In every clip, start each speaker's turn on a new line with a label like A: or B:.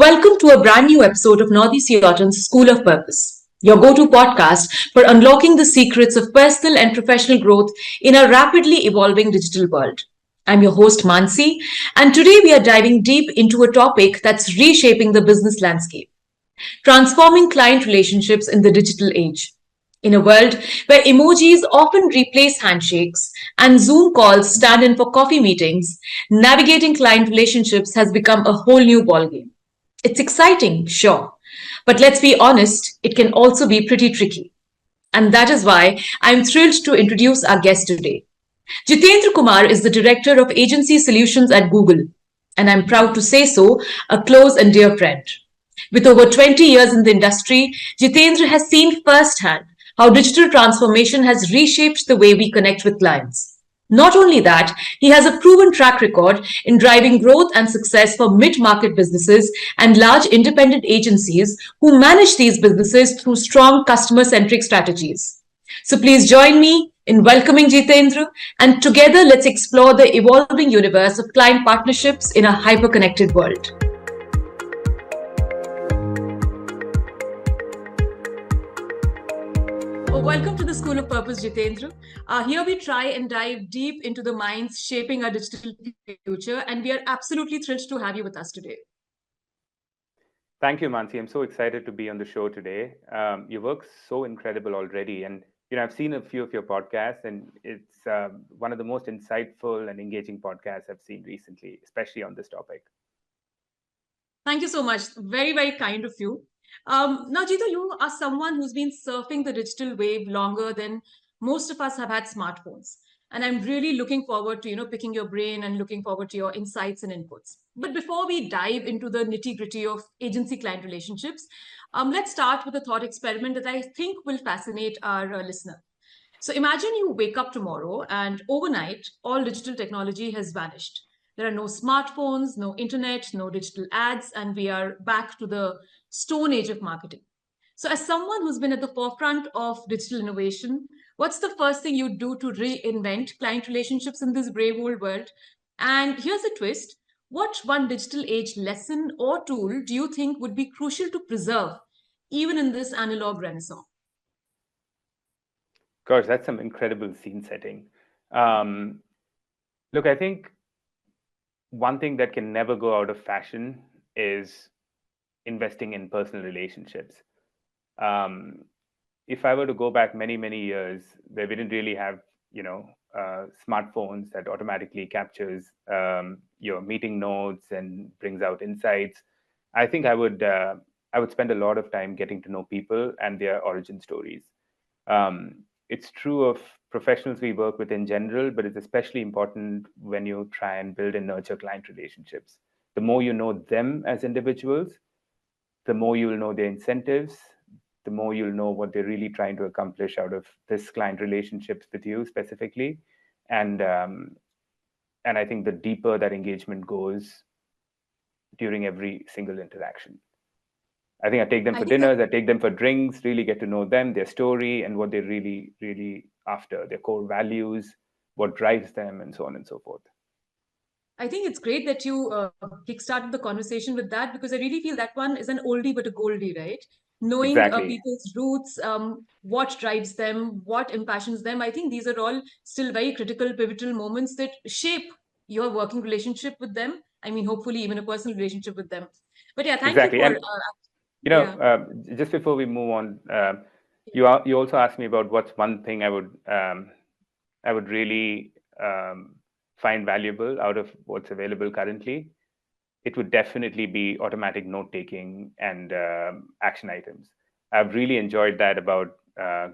A: Welcome to a brand new episode of Gnothi Seauton's School of Purpose, your go-to podcast for unlocking the secrets of personal and professional growth in a rapidly evolving digital world. I'm your host Mansi, and today we are diving deep into a topic that's reshaping the business landscape: transforming client relationships in the digital age. In a world where emojis often replace handshakes and Zoom calls stand in for coffee meetings, navigating client relationships has become a whole new ballgame. It's exciting, sure, but let's be honest, it can also be pretty tricky. And that is why I'm thrilled to introduce our guest today. Jitendra Kumar is the Director of Agency Solutions at Google, and I'm proud to say so, a close and dear friend. With over 20 years in the industry, Jitendra has seen firsthand how digital transformation has reshaped the way we connect with clients. Not only that, he has a proven track record in driving growth and success for mid-market businesses and large independent agencies who manage these businesses through strong customer-centric strategies. So please join me in welcoming Jitendra, and together let's explore the evolving universe of client partnerships in a hyper-connected world. Welcome to the School of Purpose, Jitendra. Here we try and dive deep into the minds shaping our digital future, and we are absolutely thrilled to have you with us today.
B: Thank you, Mansi. I'm so excited to be on the show today. Your work's so incredible already, and I've seen a few of your podcasts, and it's one of the most insightful and engaging podcasts I've seen recently, especially on this topic.
A: Thank you so much. Very, very kind of you. Now, Jita, you are someone who's been surfing the digital wave longer than most of us have had smartphones. And I'm really looking forward to, picking your brain and looking forward to your insights and inputs. But before we dive into the nitty-gritty of agency-client relationships, let's start with a thought experiment that I think will fascinate our listener. So imagine you wake up tomorrow and overnight, all digital technology has vanished. There are no smartphones, no internet, no digital ads, and we are back to the stone age of marketing. So, as someone who's been at the forefront of digital innovation, what's the first thing you do to reinvent client relationships in this brave old world? And here's a twist: what one digital age lesson or tool do you think would be crucial to preserve, even in this analog renaissance?
B: Gosh, that's some incredible scene setting. Look, I think one thing that can never go out of fashion is investing in personal relationships. If I were to go back many, many years where we didn't really have, smartphones that automatically captures your meeting notes and brings out insights, I think I would spend a lot of time getting to know people and their origin stories. It's true of professionals we work with in general, but it's especially important when you try and build and nurture client relationships. The more you know them as individuals, the more you'll know their incentives, the more you'll know what they're really trying to accomplish out of this client relationships with you specifically. And I think the deeper that engagement goes during every single interaction. I think I take them for dinners, I take them for drinks, really get to know them, their story, and what they're really, really after, their core values, what drives them, and so on and so forth.
A: I think it's great that you kickstarted the conversation with that, because I really feel that one is an oldie but a goldie, right? Knowing
B: Exactly.
A: People's roots, what drives them, what impassions them. I think these are all still very critical, pivotal moments that shape your working relationship with them. I mean, hopefully even a personal relationship with them. But yeah, thank
B: Exactly.
A: you for...
B: Just before we move on, you also asked me about what's one thing I would really find valuable out of what's available currently. It would definitely be automatic note-taking and action items. I've really enjoyed that about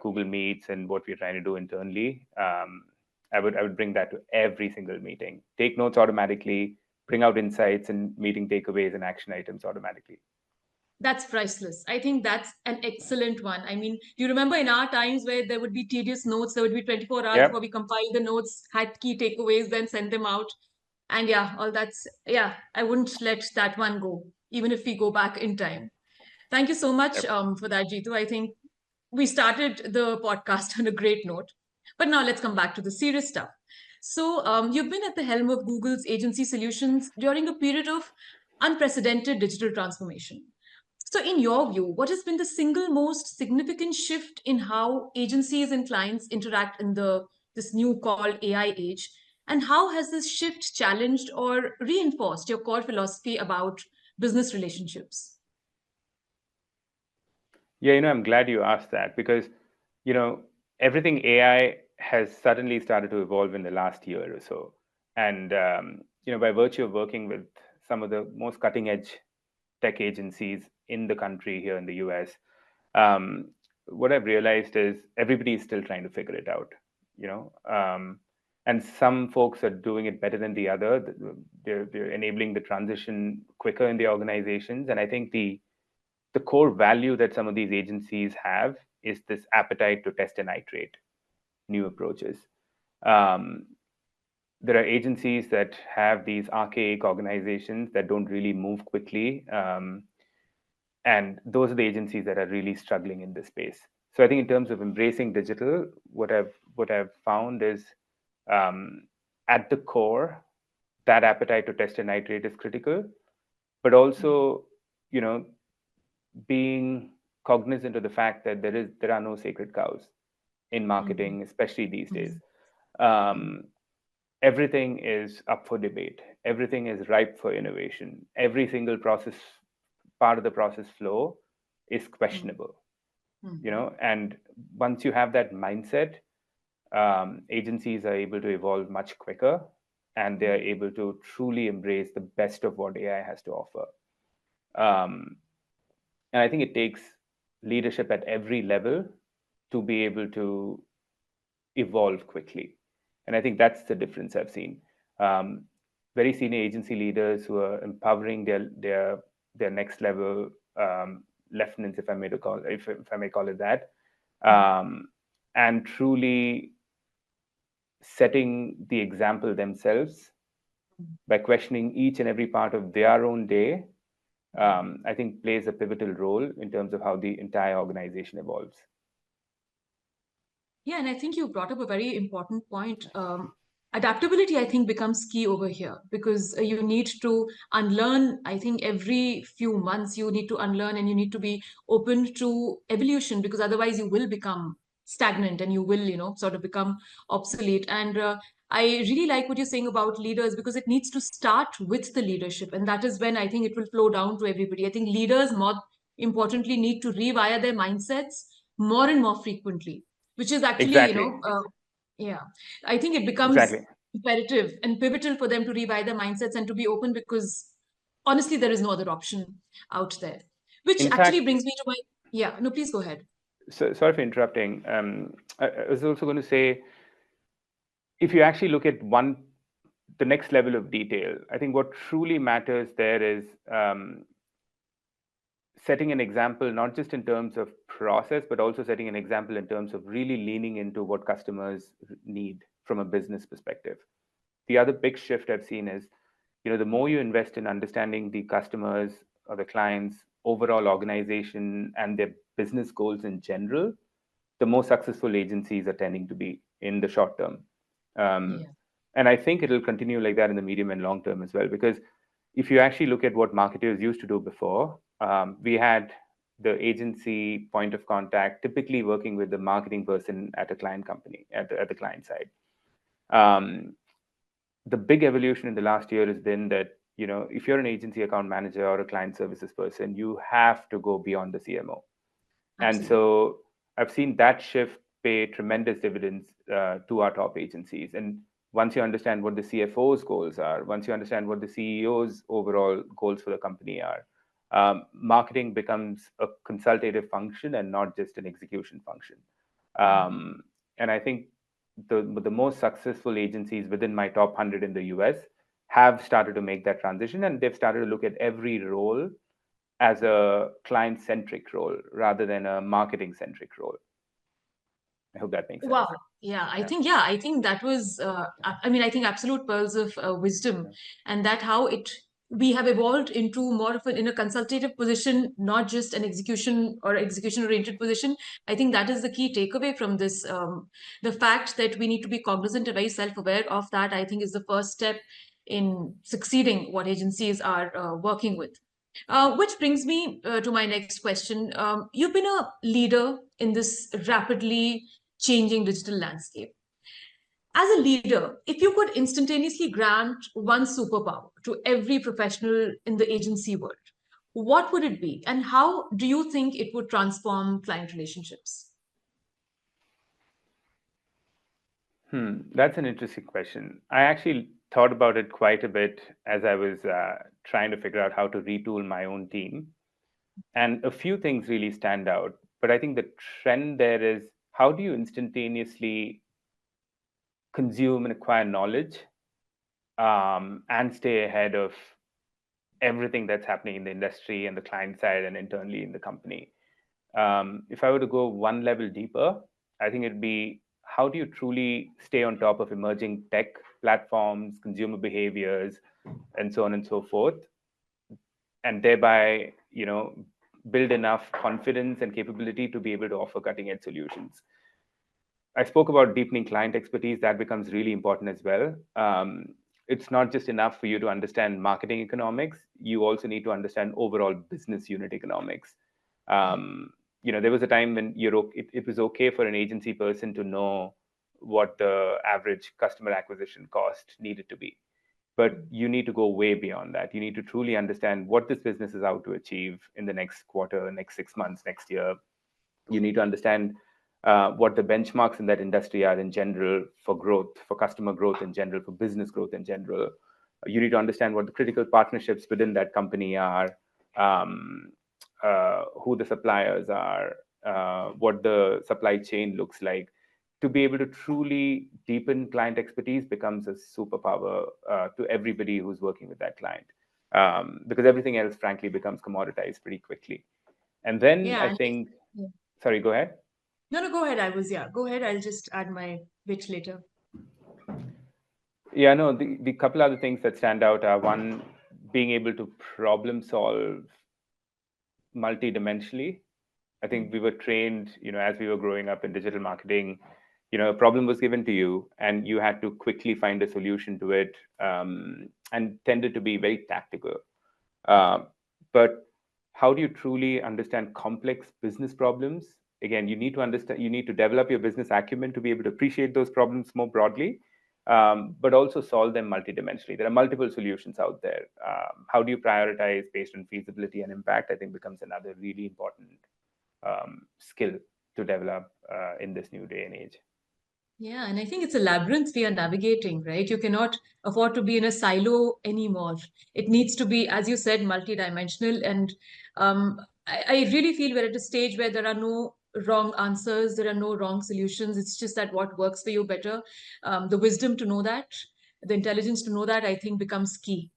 B: Google Meets and what we're trying to do internally. I would bring that to every single meeting. Take notes automatically, bring out insights and meeting takeaways and action items automatically.
A: That's priceless. I think that's an excellent one. I mean, do you remember in our times where there would be tedious notes, there would be 24 hours
B: Yep.
A: before we compile the notes, had key takeaways, then send them out. And yeah, I wouldn't let that one go, even if we go back in time. Thank you so much for that, Jitu. I think we started the podcast on a great note. But now let's come back to the serious stuff. So you've been at the helm of Google's agency solutions during a period of unprecedented digital transformation. So, in your view, what has been the single most significant shift in how agencies and clients interact in the this new called AI age? And how has this shift challenged or reinforced your core philosophy about business relationships?
B: Yeah, I'm glad you asked that because, you know, everything AI has suddenly started to evolve in the last year or so. And, by virtue of working with some of the most cutting edge tech agencies in the country here in the US, um, what I've realized is everybody is still trying to figure it out, you know. And some folks are doing it better than the other. They're enabling the transition quicker in the organizations. And I think the core value that some of these agencies have is this appetite to test and iterate new approaches. Um, there are agencies that have these archaic organizations that don't really move quickly. And those are the agencies that are really struggling in this space. So I think in terms of embracing digital, what I've found is at the core, that appetite to test and iterate is critical, but also, you know, being cognizant of the fact that there are no sacred cows in marketing, especially these days. Um, Everything is up for debate. Everything is ripe for innovation. Every single part of the process flow is questionable. And once you have that mindset, agencies are able to evolve much quicker, and they are able to truly embrace the best of what AI has to offer. Um, and I think it takes leadership at every level to be able to evolve quickly. And I think that's the difference I've seen. Um, Very senior agency leaders who are empowering their next level lieutenants, if I may call it that, and truly setting the example themselves by questioning each and every part of their own day, I think plays a pivotal role in terms of how the entire organization evolves.
A: Yeah, and I think you brought up a very important point. Adaptability, I think, becomes key over here because you need to unlearn. I think every few months you need to unlearn and you need to be open to evolution because otherwise you will become stagnant and you will, sort of become obsolete. And I really like what you're saying about leaders because it needs to start with the leadership. And that is when I think it will flow down to everybody. I think leaders, more importantly, need to rewire their mindsets more and more frequently, which is actually,
B: Exactly.
A: yeah, I think it becomes
B: Exactly.
A: imperative and pivotal for them to rewire their mindsets and to be open because honestly, there is no other option out there. Which
B: In
A: actually
B: fact,
A: brings me to my, yeah, no, please go ahead.
B: sorry for interrupting. I was also going to say, if you actually look at the next level of detail, I think what truly matters there is setting an example, not just in terms of process, but also setting an example in terms of really leaning into what customers need from a business perspective. The other big shift I've seen is, the more you invest in understanding the customers or the clients' overall organization and their business goals in general, the more successful agencies are tending to be in the short term. Um,
A: Yeah.
B: and I think it'll continue like that in the medium and long term as well. Because if you actually look at what marketers used to do before, we had the agency point of contact typically working with the marketing person at a client company, at the client side. Um, the big evolution in the last year has been that, if you're an agency account manager or a client services person, you have to go beyond the CMO. And
A: Absolutely.
B: so I've seen that shift pay tremendous dividends to our top agencies. And once you understand what the CFO's goals are, once you understand what the CEO's overall goals for the company are, marketing becomes a consultative function and not just an execution function. And I think the most successful agencies within my top 100 in the US have started to make that transition, and they've started to look at every role as a client centric role rather than a marketing centric role. I hope that makes sense.
A: Wow. Yeah, I think that was, I mean, I think absolute pearls of wisdom,
B: Yeah.
A: and that how we have evolved into more of in a consultative position, not just an execution oriented position. I think that is the key takeaway from this. The fact that we need to be cognizant and very self aware of that, I think, is the first step in succeeding what agencies are working with. Which brings me to my next question. You've been a leader in this rapidly changing digital landscape. As a leader, if you could instantaneously grant one superpower to every professional in the agency world, what would it be? And how do you think it would transform client relationships?
B: That's an interesting question. I actually thought about it quite a bit as I was trying to figure out how to retool my own team. And a few things really stand out. But I think the trend there is, how do you instantaneously consume and acquire knowledge, and stay ahead of everything that's happening in the industry and the client side and internally in the company? If I were to go one level deeper, I think it'd be, how do you truly stay on top of emerging tech platforms, consumer behaviors, and so on and so forth, and thereby, build enough confidence and capability to be able to offer cutting edge solutions. I spoke about deepening client expertise. That becomes really important as well. It's not just enough for you to understand marketing economics. You also need to understand overall business unit economics. There was a time when it was okay for an agency person to know what the average customer acquisition cost needed to be. But you need to go way beyond that. You need to truly understand what this business is out to achieve in the next quarter, next 6 months, next year. You need to understand what the benchmarks in that industry are in general for growth, for customer growth in general, for business growth in general. You need to understand what the critical partnerships within that company are, who the suppliers are, what the supply chain looks like. To be able to truly deepen client expertise becomes a superpower to everybody who's working with that client, because everything else, frankly, becomes commoditized pretty quickly. And then
A: Yeah.
B: I think,
A: Yeah.
B: sorry, go ahead.
A: No, go ahead. Go ahead. I'll just add my bit later.
B: Yeah, no, the couple other things that stand out are, one, being able to problem solve multidimensionally. I think we were trained, as we were growing up in digital marketing, a problem was given to you and you had to quickly find a solution to it, and tended to be very tactical. But how do you truly understand complex business problems? Again, you need to develop your business acumen to be able to appreciate those problems more broadly, but also solve them multidimensionally. There are multiple solutions out there. How do you prioritize based on feasibility and impact? I think becomes another really important skill to develop in this new day and age.
A: Yeah, and I think it's a labyrinth we are navigating, right? You cannot afford to be in a silo anymore. It needs to be, as you said, multidimensional. And I really feel we're at a stage where there are no wrong answers, there are no wrong solutions. It's just that what works for you better. The wisdom to know that, the intelligence to know that, I think becomes key.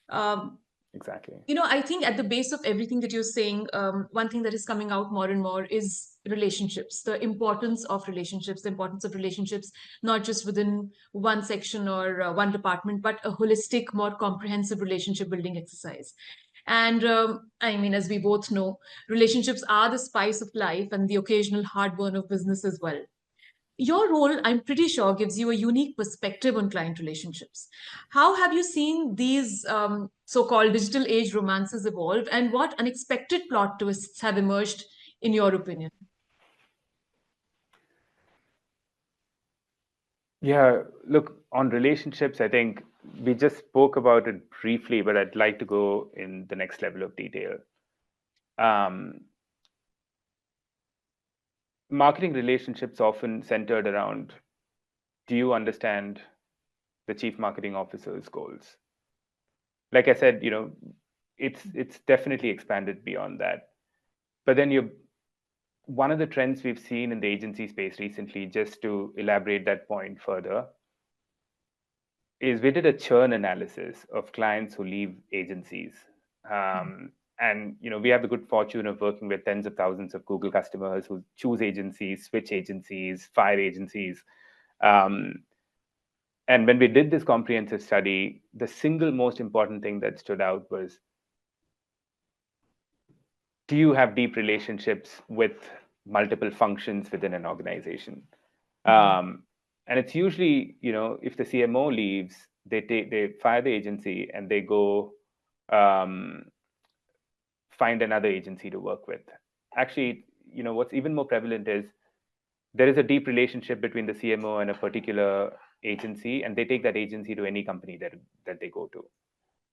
A: Um,
B: Exactly.
A: I think at the base of everything that you're saying, one thing that is coming out more and more is relationships, the importance of relationships, not just within one section or one department, but a holistic, more comprehensive relationship building exercise. And I mean, as we both know, relationships are the spice of life and the occasional heartburn of business as well. Your role, I'm pretty sure, gives you a unique perspective on client relationships. How have you seen these so-called digital age romances evolve, and what unexpected plot twists have emerged, in your opinion?
B: Yeah, look, on relationships, I think we just spoke about it briefly, but I'd like to go in the next level of detail. Um, Marketing relationships often centered around, do you understand the chief marketing officer's goals? Like I said, it's definitely expanded beyond that. But then one of the trends we've seen in the agency space recently, just to elaborate that point further, is we did a churn analysis of clients who leave agencies. And we have the good fortune of working with tens of thousands of Google customers who choose agencies, switch agencies, fire agencies. And when we did this comprehensive study, the single most important thing that stood out was, do you have deep relationships with multiple functions within an organization? And it's usually, if the CMO leaves, they fire the agency and they go um, find another agency to work with. Actually, what's even more prevalent is there is a deep relationship between the CMO and a particular agency, and they take that agency to any company that they go to.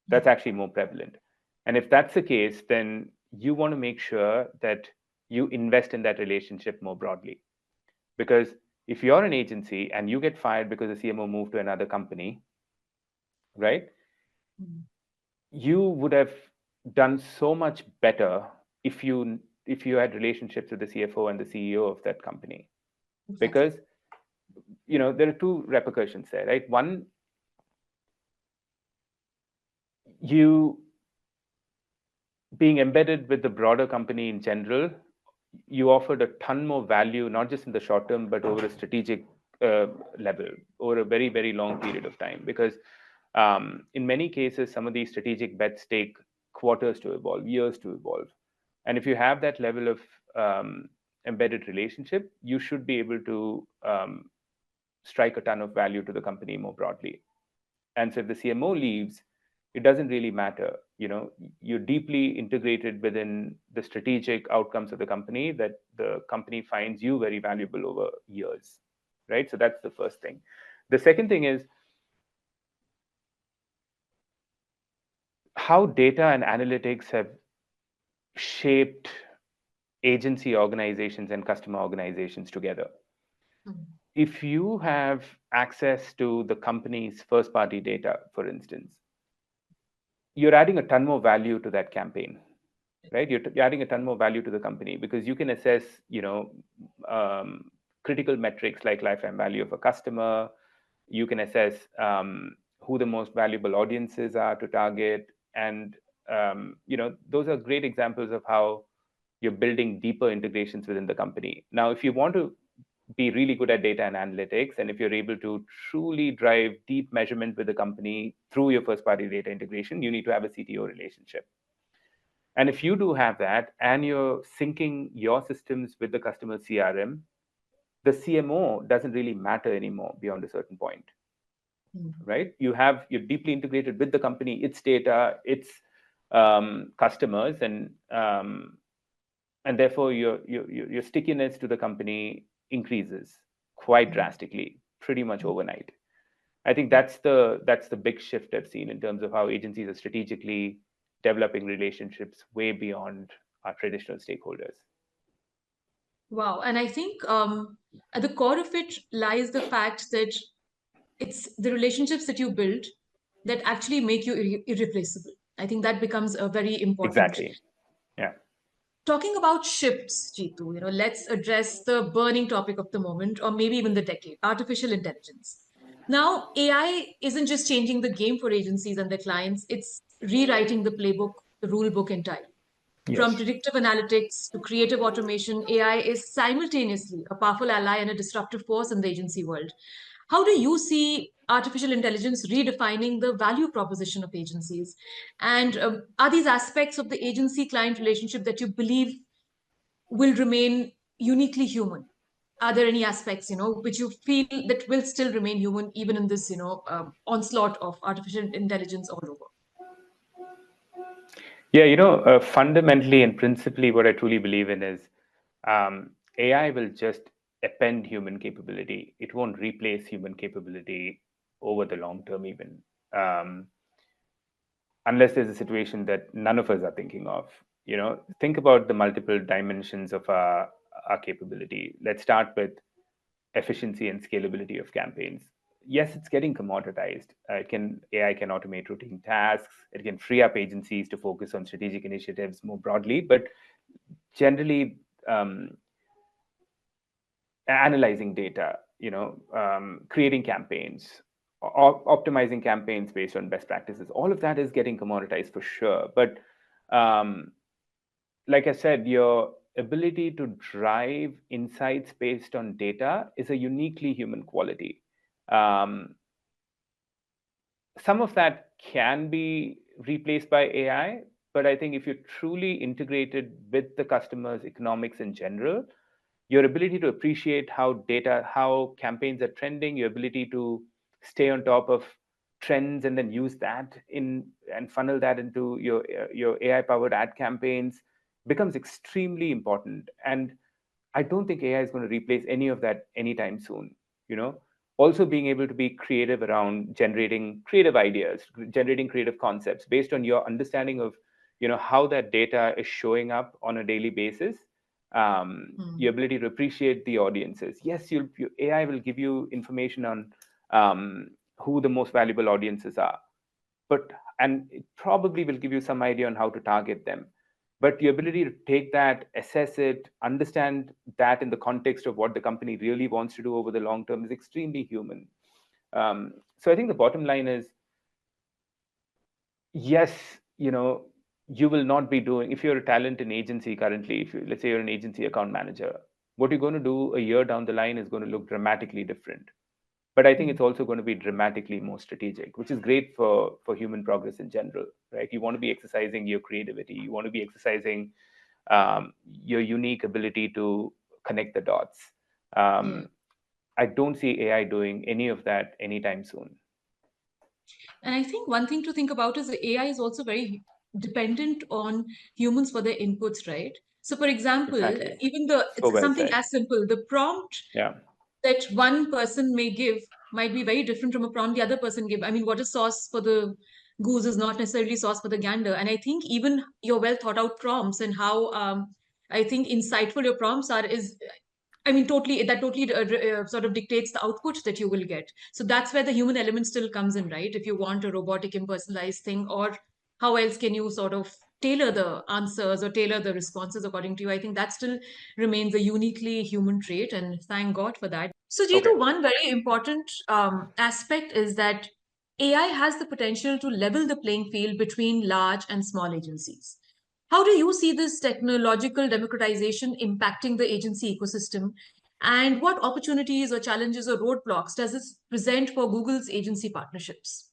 B: That's actually more prevalent. And if that's the case, then you want to make sure that you invest in that relationship more broadly. Because if you're an agency and you get fired because the CMO moved to another company, right? You would have done so much better if you had relationships with the CFO and the CEO of that company.
A: Exactly.
B: Because there are two repercussions there, right? One, you being embedded with the broader company in general, you offered a ton more value, not just in the short term, but over a strategic level, over a very, very long period of time. Because in many cases, some of these strategic bets take quarters to evolve, years to evolve. And if you have that level of embedded relationship, you should be able to strike a ton of value to the company more broadly. And so if the CMO leaves, it doesn't really matter. You're deeply integrated within the strategic outcomes of the company, that the company finds you very valuable over years, right? So that's the first thing. The second thing is how data and analytics have shaped agency organizations and customer organizations together. If you have access to the company's first party data, for instance, you're adding a ton more value to that campaign, right? You're adding a ton more value to the company because you can assess, critical metrics like lifetime value of a customer. You can assess who the most valuable audiences are to target, and those are great examples of how you're building deeper integrations within the company. Now, if you want to be really good at data and analytics, and if you're able to truly drive deep measurement with the company through your first party data integration, you need to have a CTO relationship. And if you do have that and you're syncing your systems with the customer CRM, the CMO doesn't really matter anymore beyond a certain point, right? You're deeply integrated with the company, its data, its customers, and therefore your stickiness to the company increases quite drastically, pretty much overnight. I think that's the big shift I've seen in terms of how agencies are strategically developing relationships way beyond our traditional stakeholders.
A: Wow. And I think at the core of it lies the fact that it's the relationships that you build that actually make you irreplaceable. I think that becomes a very important.
B: Exactly. Yeah.
A: Talking about shifts, Jitu, let's address the burning topic of the moment, or maybe even the decade, artificial intelligence. Now, AI isn't just changing the game for agencies and their clients, it's rewriting the playbook, the rule book entirely. From
B: Yes.
A: predictive analytics to creative automation, AI is simultaneously a powerful ally and a disruptive force in the agency world. How do you see artificial intelligence redefining the value proposition of agencies? And are these aspects of the agency client relationship that you believe will remain uniquely human? Are there any aspects, which you feel that will still remain human even in this, onslaught of artificial intelligence all over?
B: Yeah, fundamentally and principally, what I truly believe in is AI will just append human capability. It won't replace human capability over the long term, even. Unless there's a situation that none of us are thinking of. Think about the multiple dimensions of our capability. Let's start with efficiency and scalability of campaigns. Yes, it's getting commoditized. AI can automate routine tasks. It can free up agencies to focus on strategic initiatives more broadly. But generally, analyzing data, creating campaigns, optimizing campaigns based on best practices, all of that is getting commoditized for sure. But like I said, your ability to drive insights based on data is a uniquely human quality. Some of that can be replaced by AI, but I think if you're truly integrated with the customer's economics in general, your ability to appreciate how campaigns are trending, your ability to stay on top of trends and then use that in and funnel that into your AI powered ad campaigns becomes extremely important. And I don't think AI is going to replace any of that anytime soon. You know, also being able to be creative around generating creative ideas, generating creative concepts based on your understanding of, how that data is showing up on a daily basis. Your ability to appreciate the audiences. Yes, AI will give you information on who the most valuable audiences are, but and it probably will give you some idea on how to target them. But your ability to take that, assess it, understand that in the context of what the company really wants to do over the long term is extremely human. So I think the bottom line is, yes, you will not be doing, if you're a talent in agency currently, if let's say you're an agency account manager, what you're going to do a year down the line is going to look dramatically different. But I think it's also going to be dramatically more strategic, which is great for human progress in general, right? You want to be exercising your creativity. You want to be exercising your unique ability to connect the dots. I don't see AI doing any of that anytime soon.
A: And I think one thing to think about is the AI is also very dependent on humans for their inputs, right? So, for example,
B: Exactly.
A: even
B: So
A: it's
B: well
A: something
B: said.
A: as simple, the prompt
B: Yeah.
A: that one person may give might be very different from a prompt the other person give. I mean, what is sauce for the goose is not necessarily sauce for the gander. And I think even your well thought out prompts and how I think insightful your prompts are is, I mean, totally sort of dictates the output that you will get. So that's where the human element still comes in, right? If you want a robotic, impersonalized thing, or how else can you sort of tailor the answers or tailor the responses according to you? I think that still remains a uniquely human trait, and thank God for that. So,
B: Okay.
A: Jeetu, one very important aspect is that AI has the potential to level the playing field between large and small agencies. How do you see this technological democratization impacting the agency ecosystem? And what opportunities or challenges or roadblocks does this present for Google's agency partnerships?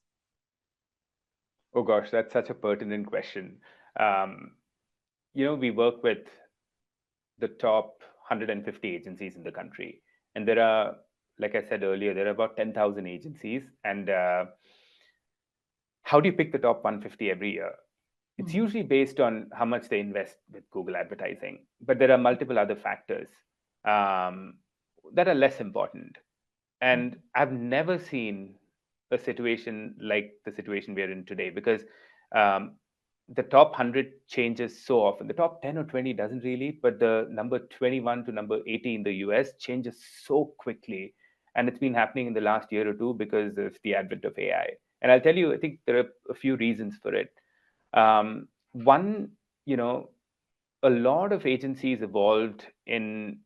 B: Oh gosh, that's such a pertinent question. Um, we work with the top 150 agencies in the country, and there are, like I said earlier, there are about 10,000 agencies. And how do you pick the top 150 every year? It's usually based on how much they invest with Google advertising, but there are multiple other factors um, that are less important. And I've never seen a situation like the situation we're in today, because um, the top 100 changes so often. The top 10 or 20 doesn't really, but the number 21 to number 80 in the US changes so quickly. And it's been happening in the last year or two because of the advent of AI. And I'll tell you, I think there are a few reasons for it. One, you know, a lot of agencies evolved in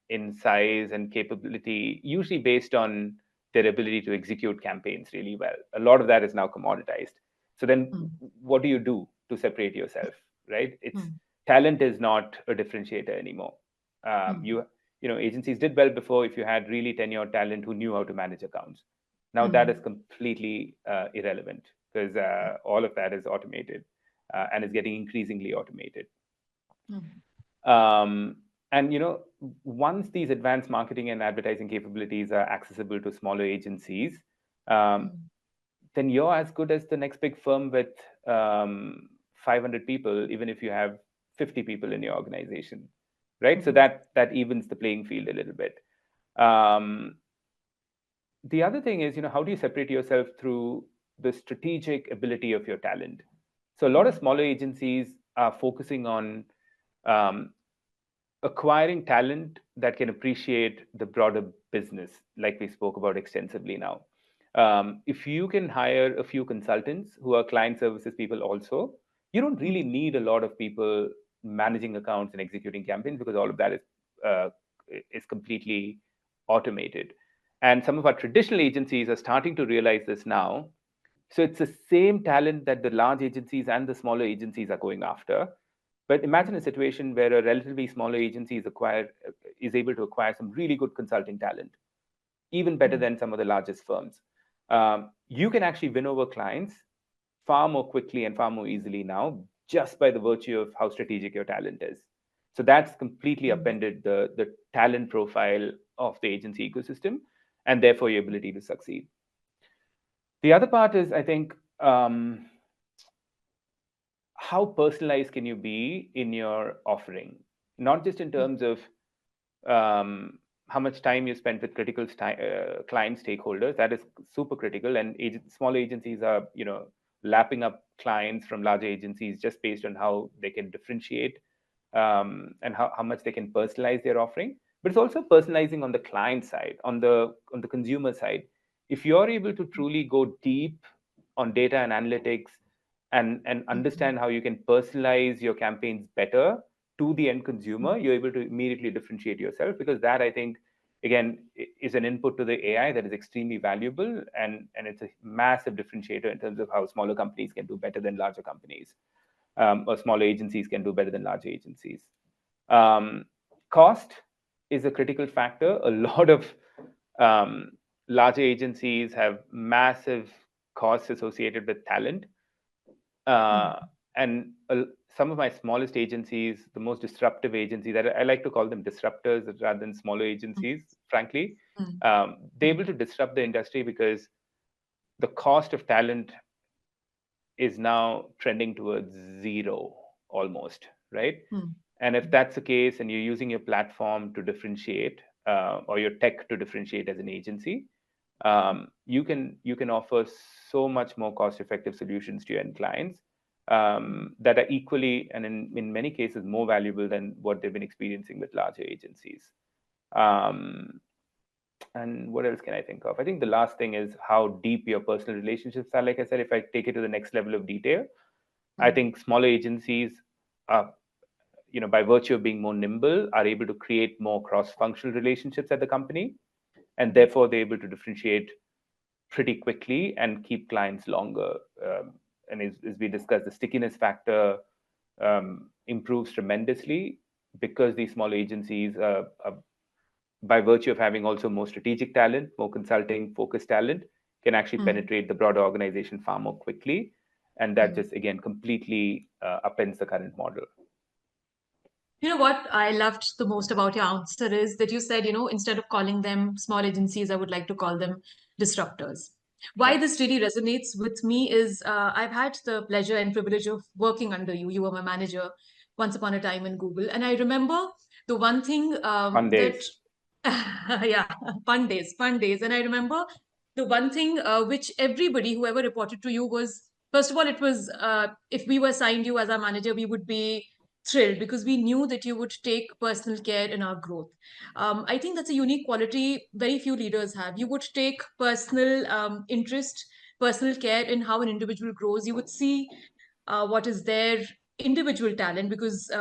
B: size and capability, usually based on their ability to execute campaigns really well. A lot of that is now commoditized. So then, what do you do to separate yourself? Right? It's talent is not a differentiator anymore. Agencies did well before if you had really tenured talent who knew how to manage accounts. Now that is completely irrelevant, because all of that is automated and is getting increasingly automated. And once these advanced marketing and advertising capabilities are accessible to smaller agencies, then you're as good as the next big firm with 500 people, even if you have 50 people in your organization, right? So that evens the playing field a little bit. The other thing is, how do you separate yourself through the strategic ability of your talent? So a lot of smaller agencies are focusing on um, acquiring talent that can appreciate the broader business, like we spoke about extensively now. If you can hire a few consultants who are client services people also, you don't really need a lot of people managing accounts and executing campaigns, because all of that is completely automated. And some of our traditional agencies are starting to realize this now. So it's the same talent that the large agencies and the smaller agencies are going after. But imagine a situation where a relatively smaller agency is able to acquire some really good consulting talent, even better than some of the largest firms. You can actually win over clients far more quickly and far more easily now, just by the virtue of how strategic your talent is. So that's completely upended the talent profile of the agency ecosystem, and therefore your ability to succeed. The other part is, I think, how personalized can you be in your offering? Not just in terms of how much time you spend with critical client stakeholders. That is super critical, and small agencies are, lapping up clients from larger agencies just based on how they can differentiate, and how much they can personalize their offering. But it's also personalizing on the client side, on the consumer side. If you're able to truly go deep on data and analytics, and understand how you can personalize your campaigns better to the end consumer, you're able to immediately differentiate yourself, because that, I think, again, is an input to the AI that is extremely valuable, and it's a massive differentiator in terms of how smaller companies can do better than larger companies, or smaller agencies can do better than larger agencies. Cost is a critical factor. A lot of larger agencies have massive costs associated with talent. And some of my smallest agencies, the most disruptive agencies, that I like to call them disruptors rather than smaller agencies, frankly, they're able to disrupt the industry because the cost of talent is now trending towards zero almost, right? And if that's the case, and you're using your platform to differentiate, or your tech to differentiate as an agency, you can offer so much more cost-effective solutions to your end clients, that are equally, and in many cases, more valuable than what they've been experiencing with larger agencies. And what else can I think of? I think the last thing is how deep your personal relationships are. Like I said, if I take it to the next level of detail, I think smaller agencies are, by virtue of being more nimble, are able to create more cross-functional relationships at the company, and therefore they're able to differentiate pretty quickly and keep clients longer. And as we discussed, the stickiness factor improves tremendously, because these small agencies, by virtue of having also more strategic talent, more consulting focused talent, can actually penetrate the broader organization far more quickly. And that just, again, completely upends the current model.
A: You know what I loved the most about your answer is that you said, instead of calling them small agencies, I would like to call them disruptors. Why
B: Yeah.
A: this really resonates with me is I've had the pleasure and privilege of working under you. You were my manager once upon a time in Google. And I remember the one thing
B: Fun
A: that,
B: days.
A: yeah, fun days, fun days. And I remember the one thing which everybody, whoever reported to you, was first of all, it was if we were assigned you as our manager, we would be thrilled because we knew that you would take personal care in our growth. I think that's a unique quality very few leaders have. You would take personal interest, personal care in how an individual grows. You would see what is their individual talent because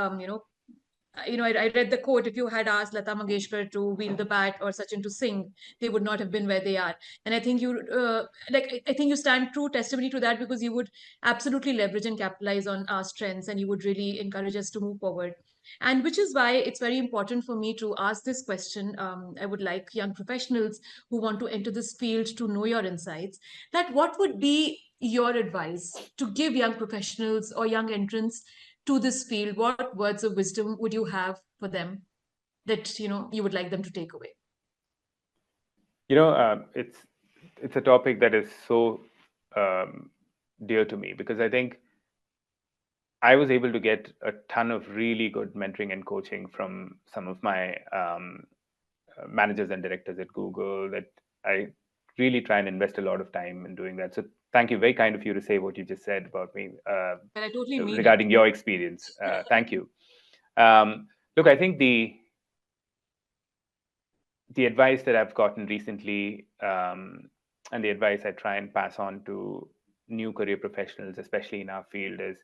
A: I read the quote: if you had asked Lata Mangeshkar to wield the bat or Sachin to sing, they would not have been where they are. And I think I think you stand true testimony to that because you would absolutely leverage and capitalize on our strengths, and you would really encourage us to move forward. And which is why it's very important for me to ask this question. I would like young professionals who want to enter this field to know your insights. That what would be your advice to give young professionals or young entrants to this field? What words of wisdom would you have for them that you would like them to take away?
B: It's a topic that is so dear to me, because I think I was able to get a ton of really good mentoring and coaching from some of my managers and directors at Google, that I really try and invest a lot of time in doing that. So thank you. Very kind of you to say what you just said about me,
A: But I totally mean it.
B: regarding your experience. Thank you. Look, I think the advice that I've gotten recently, and the advice I try and pass on to new career professionals, especially in our field, is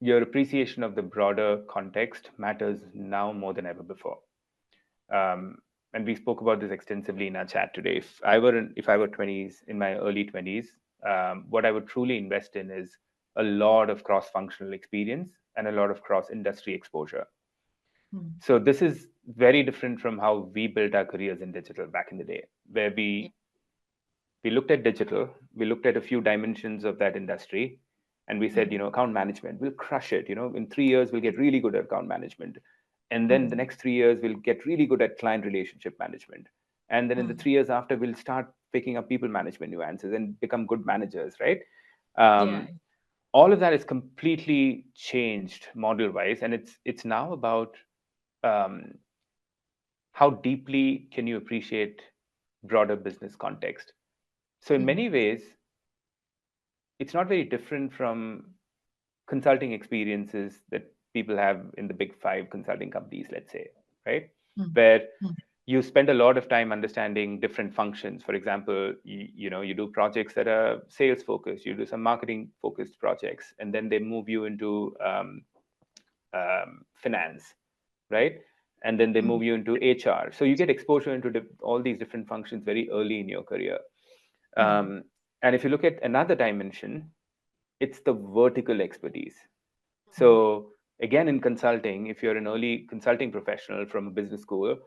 B: your appreciation of the broader context matters now more than ever before. And we spoke about this extensively in our chat today. If I were in my early 20s, what I would truly invest in is a lot of cross-functional experience and a lot of cross-industry exposure. So this is very different from how we built our careers in digital back in the day, where we looked at digital, we looked at a few dimensions of that industry, and we said, account management, we'll crush it. In 3 years, we'll get really good at account management. And then the next 3 years, we'll get really good at client relationship management. And then in the 3 years after, we'll start picking up people management nuances and become good managers, right?
A: Yeah.
B: All of that is completely changed model wise, and it's now about um, how deeply can you appreciate broader business context. So in
A: Mm,
B: many ways, it's not very different from consulting experiences that people have in the big five consulting companies, let's say, right?
A: mm,
B: Where
A: mm,
B: you spend a lot of time understanding different functions. For example, you do projects that are sales focused, you do some marketing focused projects, and then they move you into finance, right? And then they
A: mm,
B: move you into HR. So you get exposure into all these different functions very early in your career.
A: mm,
B: Um, and if you look at another dimension, it's the vertical expertise.
A: mm,
B: So again, in consulting, if you're an early consulting professional from a business school,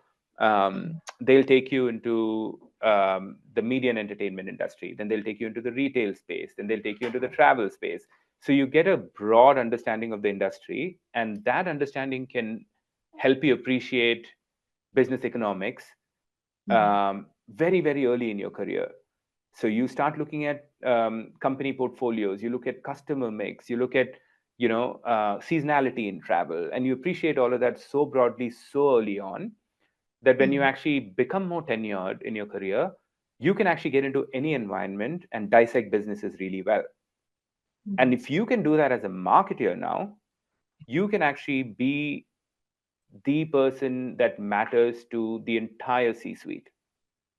A: mm,
B: they'll take you into the media and entertainment industry. Then they'll take you into the retail space. Then they'll take you into the travel space. So you get a broad understanding of the industry, and that understanding can help you appreciate business economics
A: mm,
B: very, very early in your career. So you start looking at company portfolios, you look at customer mix, you look at seasonality in travel, and you appreciate all of that so broadly, so early on, that when you
A: mm,
B: actually become more tenured in your career, you can actually get into any environment and dissect businesses really well. And
A: mm,
B: if you can do that as a marketer now, you can actually be the person that matters to the entire C suite.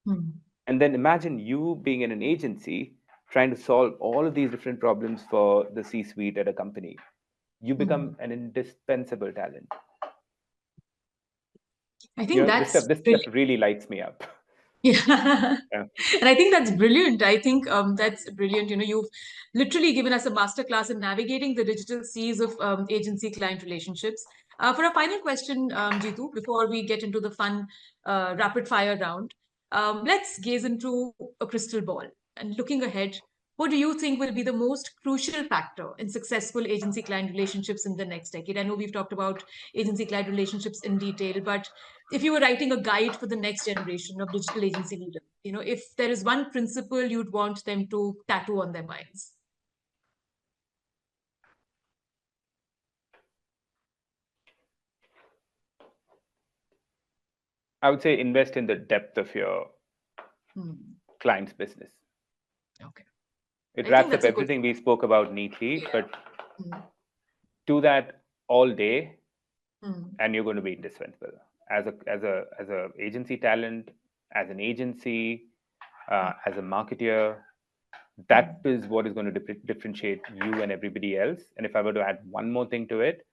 A: mm,
B: And then imagine you being in an agency trying to solve all of these different problems for the C suite at a company. You
A: mm.
B: become an indispensable talent.
A: I think
B: This
A: that's
B: stuff really lights me up.
A: yeah.
B: Yeah.
A: And I think that's brilliant. I think that's brilliant. You've literally given us a masterclass in navigating the digital seas of agency client relationships. For a final question, Jitu, before we get into the fun rapid fire round, let's gaze into a crystal ball and looking ahead. What do you think will be the most crucial factor in successful agency client relationships in the next decade? I know we've talked about agency client relationships in detail, but if you were writing a guide for the next generation of digital agency leaders, if there is one principle you'd want them to tattoo on their minds.
B: I would say invest in the depth of your
A: Hmm.
B: client's business.
A: Okay.
B: It
A: I think
B: wraps up
A: that's a good
B: everything we spoke about neatly,
A: yeah.
B: but
A: Hmm.
B: do that all day
A: Hmm.
B: and you're going to be indispensable as a agency talent, as an agency, as a marketer. That
A: Hmm.
B: is what is going to differentiate you and everybody else. And if I were to add one more thing to it,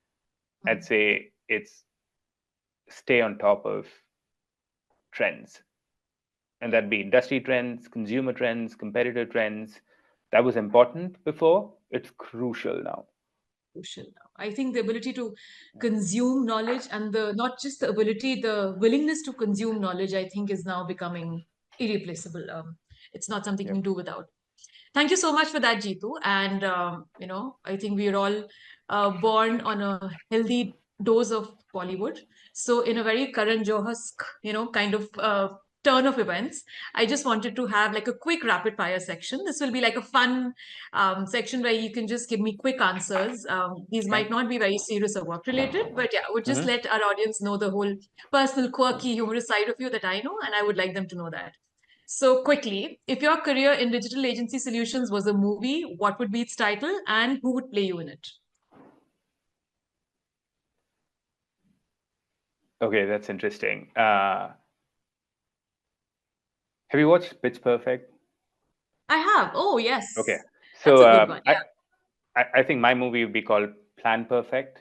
B: I'd
A: Hmm.
B: say it's stay on top of trends, and that'd be industry trends, consumer trends, competitor trends. That was important before, it's crucial now.
A: Crucial now. I think the ability to consume knowledge and the not just the ability, the willingness to consume knowledge, I think is now becoming irreplaceable. It's not something you
B: Yep.
A: can do without. Thank you so much for that, Jitu. And, I think we are all born on a healthy dose of Bollywood. So, in a very Karan Johar-esque, kind of turn of events, I just wanted to have like a quick rapid fire section. This will be like a fun section where you can just give me quick answers. These
B: Okay.
A: might not be very serious or work related, but yeah, I would just
B: Mm-hmm.
A: let our audience know the whole personal, quirky, humorous side of you that I know, and I would like them to know that. So, quickly, if your career in digital agency solutions was a movie, what would be its title and who would play you in it?
B: Okay, that's interesting. Have you watched Pitch Perfect?
A: I have. Oh,
B: Okay,
A: yes. That's
B: so
A: a good one.
B: I think my movie would be called Plan Perfect,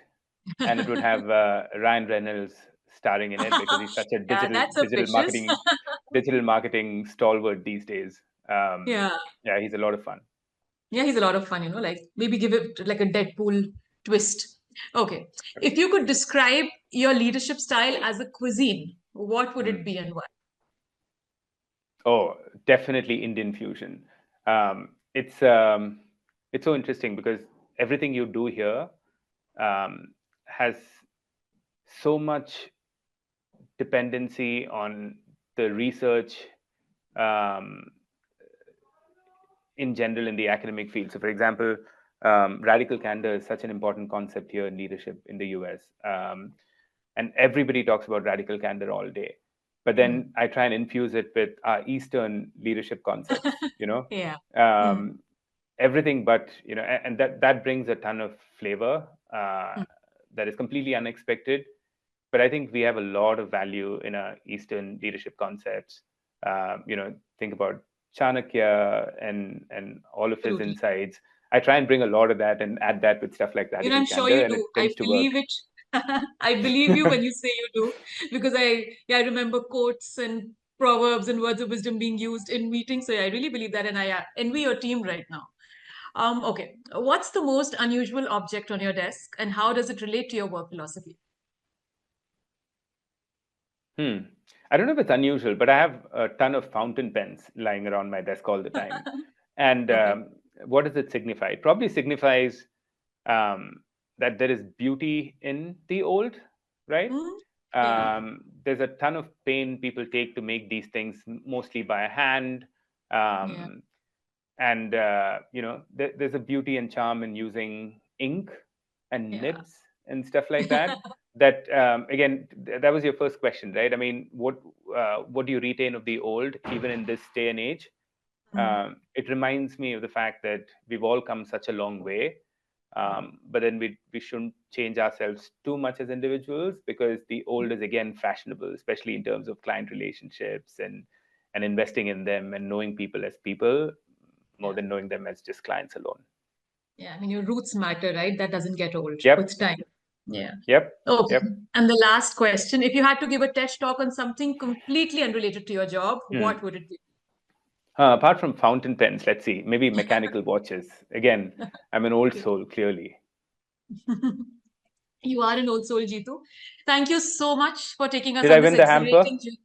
B: and it would
A: Yeah.
B: have Ryan Reynolds starring in it because he's such a
A: Yeah, that's ambitious.
B: digital marketing stalwart these days.
A: Yeah.
B: Yeah, he's a lot of fun.
A: Yeah, he's a lot of fun, like maybe give it like a Deadpool twist. Okay. If you could describe your leadership style as a cuisine, what would it
B: Mm.
A: be and why?
B: Oh, definitely Indian fusion. Um, it's um, it's so interesting because everything you do here has so much dependency on the research, um, in general in the academic field. So, for example, radical candor is such an important concept here in leadership in the US. And everybody talks about radical candor all day. But then I try and infuse it with Eastern leadership concepts,
A: Yeah.
B: everything but, and that brings a ton of flavor that is completely unexpected. But I think we have a lot of value in our Eastern leadership concepts. Think about Chanakya and all of his
A: Absolutely.
B: insights. I try and bring a lot of that and add that with stuff like radical
A: I'm sure
B: candor,
A: you
B: and it
A: do. I
B: tends to work.
A: believe it. I believe you when you say you do, because I remember quotes and proverbs and words of wisdom being used in meetings. So yeah, I really believe that, and I envy your team right now. Okay, what's the most unusual object on your desk, and how does it relate to your work philosophy?
B: I don't know if it's unusual, but I have a ton of fountain pens lying around my desk all the time. And
A: Okay.
B: what does it signify? It probably signifies that there is beauty in the old, right?
A: Hmm? Yeah.
B: There's a ton of pain people take to make these things mostly by hand.
A: Yeah.
B: And there's a beauty and charm in using ink and
A: Yeah.
B: nibs and stuff like that. That again, that was your first question, right? I mean, what do you retain of the old, even in this day and age? It reminds me of the fact that we've all come such a long way, but then we shouldn't change ourselves too much as individuals, because the old is again fashionable, especially in terms of client relationships and investing in them and knowing people as people more
A: Yeah.
B: than knowing them as just clients alone.
A: Yeah. I mean, your roots matter, right? That doesn't get old with
B: Yep,
A: time. Yeah.
B: yep,
A: Okay.
B: yep.
A: And the last question, if you had to give a TED talk on something completely unrelated to your job, what would it be?
B: Apart from fountain pens, let's see, maybe mechanical watches. Again, I'm an old soul, clearly.
A: You are an old soul, Jitu. Thank you so much for taking us
B: Did
A: on
B: I
A: this
B: win the hamper?
A: exhilarating journey.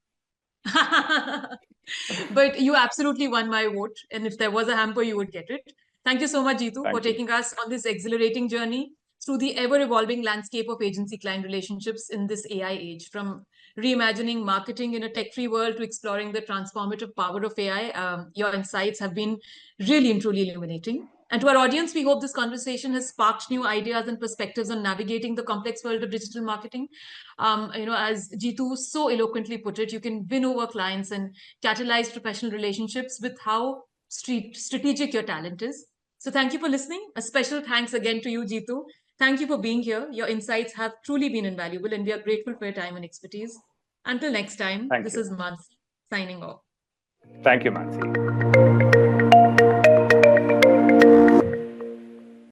A: But you absolutely won my vote. And if there was a hamper, you would get it. Thank you so much, Jitu, for
B: Thank you.
A: taking us on this exhilarating journey through the ever evolving landscape of agency client relationships in this AI age. From reimagining marketing in a tech free world to exploring the transformative power of AI, your insights have been really and truly illuminating. And to our audience, we hope this conversation has sparked new ideas and perspectives on navigating the complex world of digital marketing. As Jitu so eloquently put it, you can win over clients and catalyze professional relationships with how strategic your talent is. So thank you for listening. A special thanks again to you, Jitu. Thank you for being here. Your insights have truly been invaluable, and we are grateful for your time and expertise. Until next time,
B: Thank
A: this
B: you.
A: is Mansi signing off.
B: Thank you, Mansi.